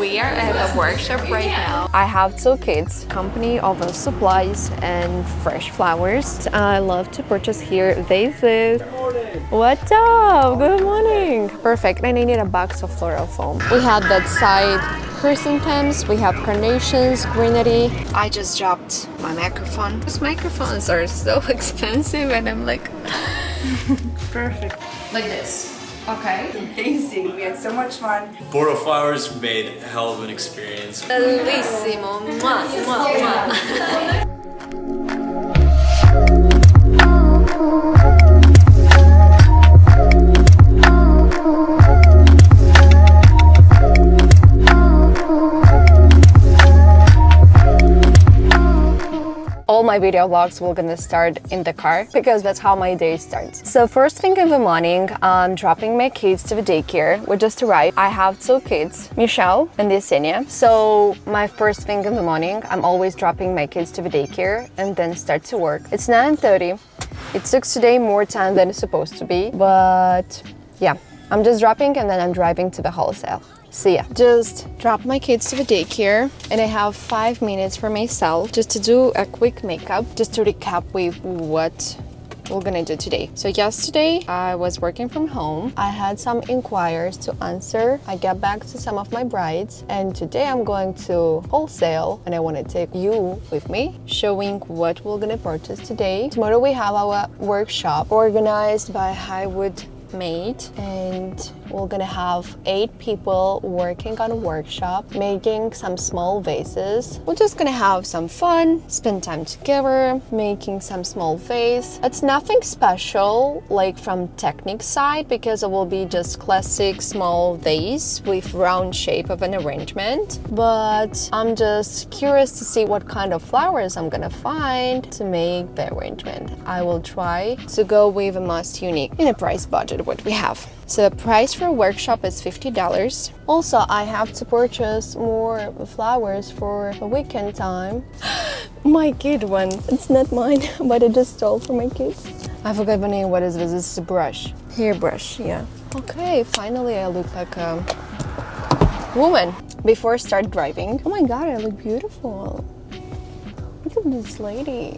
We are at a workshop right now. I have two kids, company of supplies and fresh flowers. I love to purchase here vases. What's up? Good morning. Perfect. And I need a box of floral foam. We have that side chrysanthemums, we have carnations, greenery. I just dropped my microphone. Those microphones are so expensive and I'm like... Perfect. Like this. Okay. Amazing. We had so much fun. Bouquet flowers made a hell of an experience. Bellissimo. Mwah, mwah, mwah. All my video vlogs will gonna start in the car because that's how my day starts. So first thing in the morning, I'm dropping my kids to the daycare. We just arrived. I have two kids, Michelle and Yesenia. So my first thing in the morning, I'm always dropping my kids to the daycare and then start to work. It's 9:30. It took today more time than it's supposed to be, but yeah, I'm just dropping and then I'm driving to the wholesale. See ya. Just dropped my kids to the daycare and I have 5 minutes for myself just to do a quick makeup, just to recap with what we're gonna do today. So yesterday I was working from home. I had some inquiries to answer. I got back to some of my brides and today I'm going to wholesale and I want to take you with me, showing what we're gonna purchase today. Tomorrow we have our workshop organized by Highwood Made and we're gonna have 8 people working on a workshop making some small vases. We're just gonna have some fun, spend time together making some small vase. It's nothing special like from technique side because it will be just classic small vase with round shape of an arrangement, but I'm just curious to see what kind of flowers I'm gonna find to make the arrangement. I will try to go with the most unique in a price budget what we have. So the price for a workshop is $50. Also, I have to purchase more flowers for a weekend time. My kid one. It's not mine, but I just stole from my kids. I forgot the name. What is this? This is a brush. Hair brush, yeah. Okay, finally I look like a woman. Before I start driving. Oh my god, I look beautiful. Look at this lady.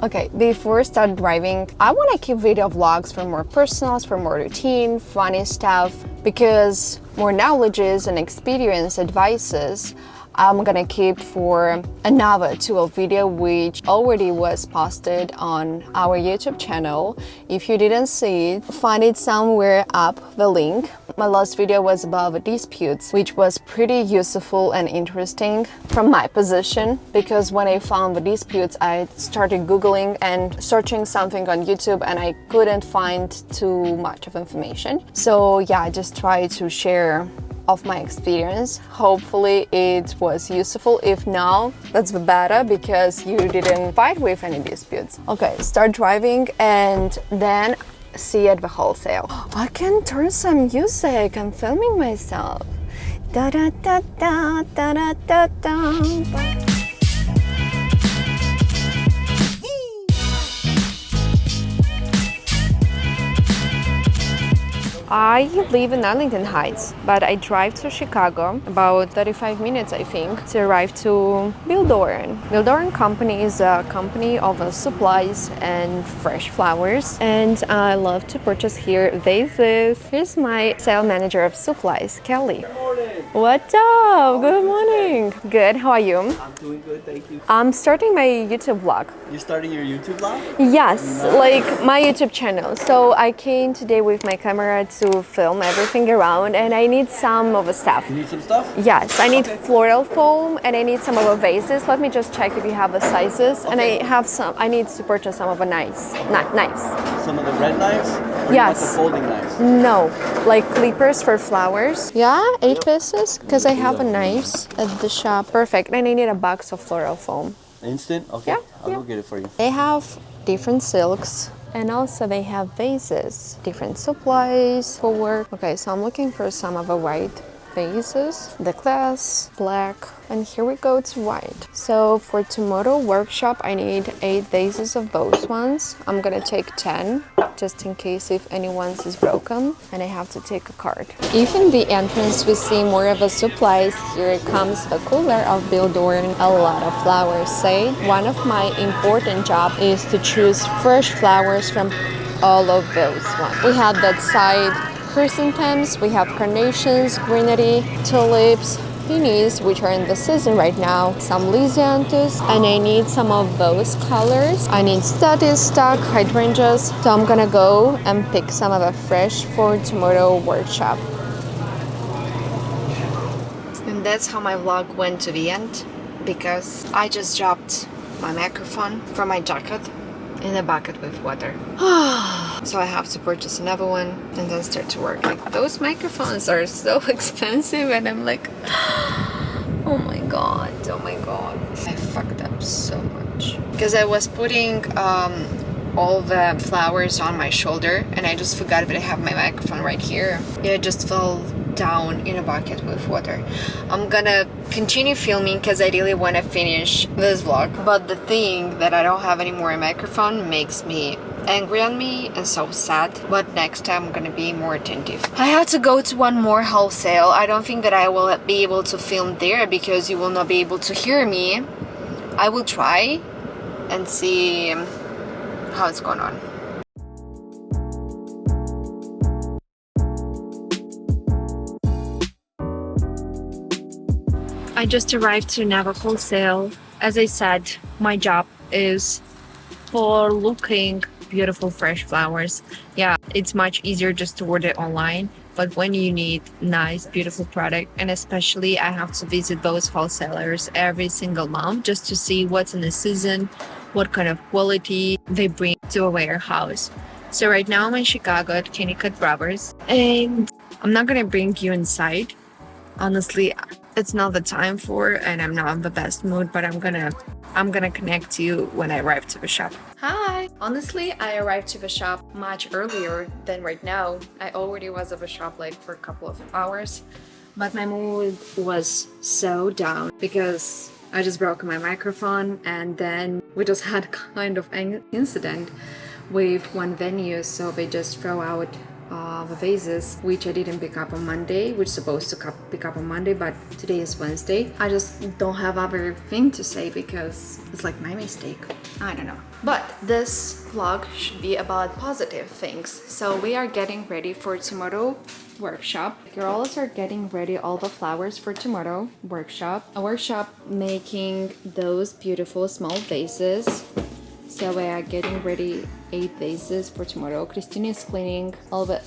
Okay, before I start driving, I want to keep video vlogs for more personals, for more routine, funny stuff, because more knowledges and experience advices I'm gonna keep for another tool video which already was posted on our YouTube channel. If you didn't see it, find it somewhere up the link. My last video was about disputes, which was pretty useful and interesting from my position, because when I found the disputes, I started Googling and searching something on YouTube and I couldn't find too much of information. So yeah, I just tried to share of my experience. Hopefully it was useful. If not, that's the better because you didn't fight with any disputes. Okay, start driving and then see you at the wholesale. I can turn some music. I'm filming myself. Da da da da da da da da. I live in Arlington Heights, but I drive to Chicago, about 35 minutes I think, to arrive to Bill Doran. Bill Doran Company is a company of supplies and fresh flowers, and I love to purchase here vases. Here's my sales manager of supplies, Kelly. Good morning. What's up? Good morning. Good, how are you? I'm doing good, thank you. I'm starting my YouTube vlog. You're starting your YouTube vlog? Yes, like my YouTube channel. So I came today with my camera to film everything around and I need some of the stuff. You need some stuff? Yes, I need floral foam and I need some of the vases. Let me just check if you have the sizes. And I have some, I need to purchase some of the knives. Some of the red knives? Or Yes. you want the folding knives? No, like clippers for flowers. Yeah, 8 pieces, because I have a knives at the shop. Perfect, and I need a box of floral foam. Instant? Okay, Yeah, I'll yeah. go get it for you. They have different silks and also they have vases, different supplies for work. Okay, so I'm looking for some of the white vases, the glass, black, and here we go to white. So for tomorrow workshop, I need 8 vases of those ones. I'm gonna take 10, just in case if anyone's is broken, and I have to take a card. If in the entrance we see more of a supplies, here comes the cooler of building a lot of flowers. Say, one of my important job is to choose fresh flowers from all of those ones. We have that side chrysanthemums, we have carnations, greenery, tulips, peonies, which are in the season right now, some lisianthus, and I need some of those colors. I need stock, hydrangeas, so I'm gonna go and pick some of the fresh for tomorrow workshop. And that's how my vlog went to the end, because I just dropped my microphone from my jacket in a bucket with water. So I have to purchase another one and then start to work. Like, those microphones are so expensive, and I'm like, oh my god. I fucked up so much. Because I was putting all the flowers on my shoulder and I just forgot that I have my microphone right here. It just fell down in a bucket with water. I'm gonna continue filming because I really want to finish this vlog, but the thing that I don't have any more microphone makes me angry on me and so sad. But next time I'm gonna be more attentive. I have to go to one more wholesale. I don't think that I will be able to film there because you will not be able to hear me. I will try and see how it's going on. I just arrived to Nava Wholesale. As I said, my job is for looking beautiful fresh flowers. Yeah, it's much easier just to order online, but when you need nice, beautiful product, and especially I have to visit those wholesalers every single month just to see what's in the season, what kind of quality they bring to a warehouse. So right now I'm in Chicago at Kennicott Brothers, and I'm not gonna bring you inside. Honestly, it's not the time for, and I'm not in the best mood, but I'm gonna connect to you when I arrive to the shop. Hi! Honestly, I arrived to the shop much earlier than right now. I already was at the shop like for a couple of hours, but my mood was so down because I just broke my microphone, and then we just had kind of an incident with one venue, so they just throw out the vases, which I didn't pick up on Monday, which supposed to pick up on Monday, but today is Wednesday. I just don't have other thing to say because it's like my mistake. I don't know. But this vlog should be about positive things. So we are getting ready for tomorrow workshop. Girls are getting ready all the flowers for tomorrow workshop. A workshop making those beautiful small vases. So we are getting ready 8 vases for tomorrow. Christina is cleaning all the...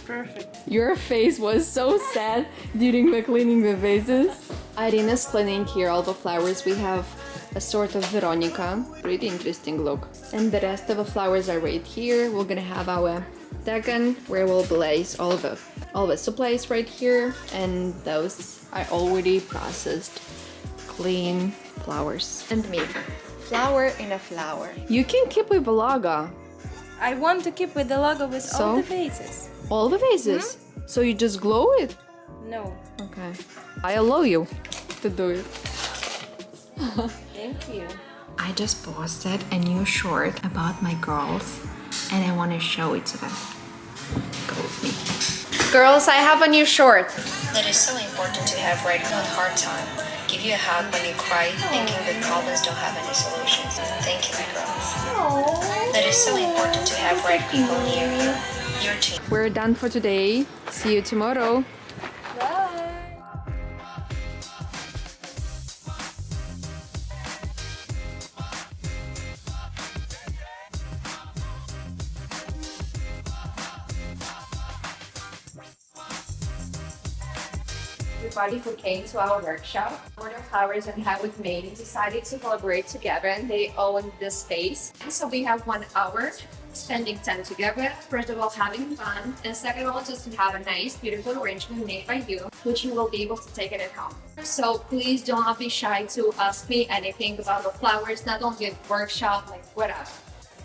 Perfect. Your face was so sad during the cleaning the vases. Irina's cleaning here all the flowers. We have a sort of Veronica. Pretty interesting look. And the rest of the flowers are right here. We're gonna have our Dagon where we'll place all the supplies right here. And those are already processed, clean flowers. And me. Flower in a flower. You can keep with the logo. I want to keep with the logo with all the vases. All the vases? So you just glue it? No. Okay. I allow you to do it. Thank you. I just posted a new short about my girls and I want to show it to them. Go with me. Girls, I have a new short. It is so important to have right on hard time. Give you a hug when you cry, thinking that problems don't have any solutions. Thank you, my girls. It is so important to have right people near you. Your team. We're done for today. See you tomorrow. Bye. Everybody who came to our workshop, Order Flowers and How It Made, decided to collaborate together, and they own this space. And so we have 1 hour spending time together. First of all, having fun, and second of all, just to have a nice, beautiful arrangement made by you, which you will be able to take it at home. So please do not be shy to ask me anything about the flowers, not only at workshop, like whatever.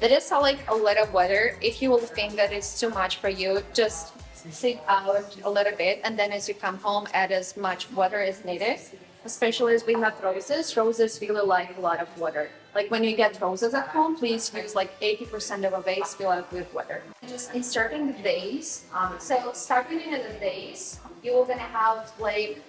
That is like a little weather. If you will think that it's too much for you, just sit out a little bit, and then as you come home, add as much water as needed. Especially as we have roses, roses really like a lot of water. Like when you get roses at home, please use like 80% of a vase fill up with water. Just inserting the vase. So starting in the vase, you're gonna have like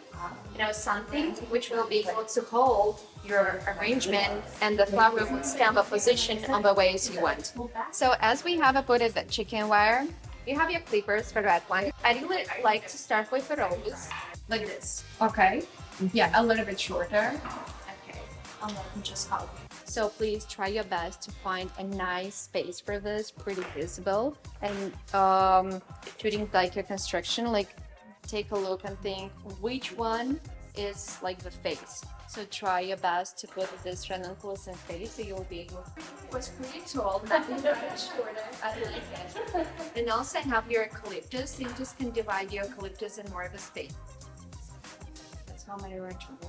something which will be able to hold your arrangement, and the flower will stand a position on the ways you want. So as we have put the chicken wire, you have your clippers for that one. I really like to start with a rose like this. Okay. Yeah, a little bit shorter. Okay, and then just help. So please try your best to find a nice space for this, pretty visible. And during like your construction, like take a look and think which one is like the face. So try your best to put this ranunculus in face, so you'll be able to. It was pretty tall, not a little bit shorter. I like it. And also have your eucalyptus. You just can divide your eucalyptus in more of a space. How many directions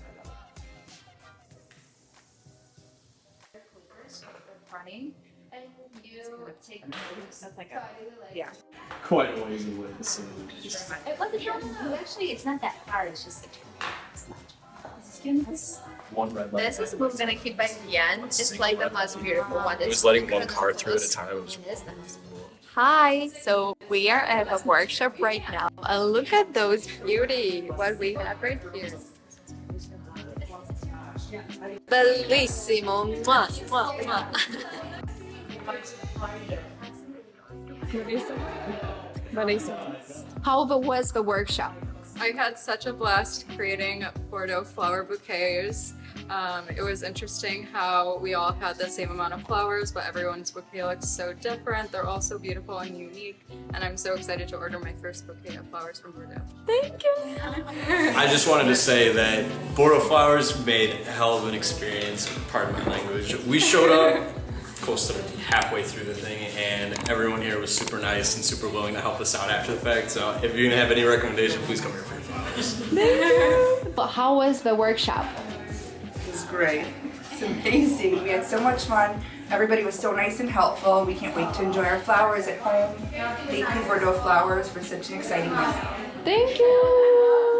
running, and you take stuff like that. Yeah. Quite a ways away. So It wasn't actually, it's not that hard. It's just one red light. This is what we're gonna keep by the end. It's like the most beautiful one. It was letting one car through at a time. It was Hi, so we are at a workshop right now, and look at those beauty, what we have right here. Bellissimo! Mwah, mwah, mwah. How was the workshop? I had such a blast creating Bordeaux flower bouquets. It was interesting how we all had the same amount of flowers, but everyone's bouquet looks so different. They're all so beautiful and unique, and I'm so excited to order my first bouquet of flowers from Bordeaux. Thank you! I just wanted to say that Bordeaux Flowers made a hell of an experience, pardon my language. We showed up close to halfway through the thing, and everyone here was super nice and super willing to help us out after the fact. So if you're gonna have any recommendation, please come here for your flowers. Thank you! But how was the workshop? It's great. It's amazing. We had so much fun. Everybody was so nice and helpful. We can't wait to enjoy our flowers at home. Thank you, Bordeaux Flowers, for such an exciting night. Thank you!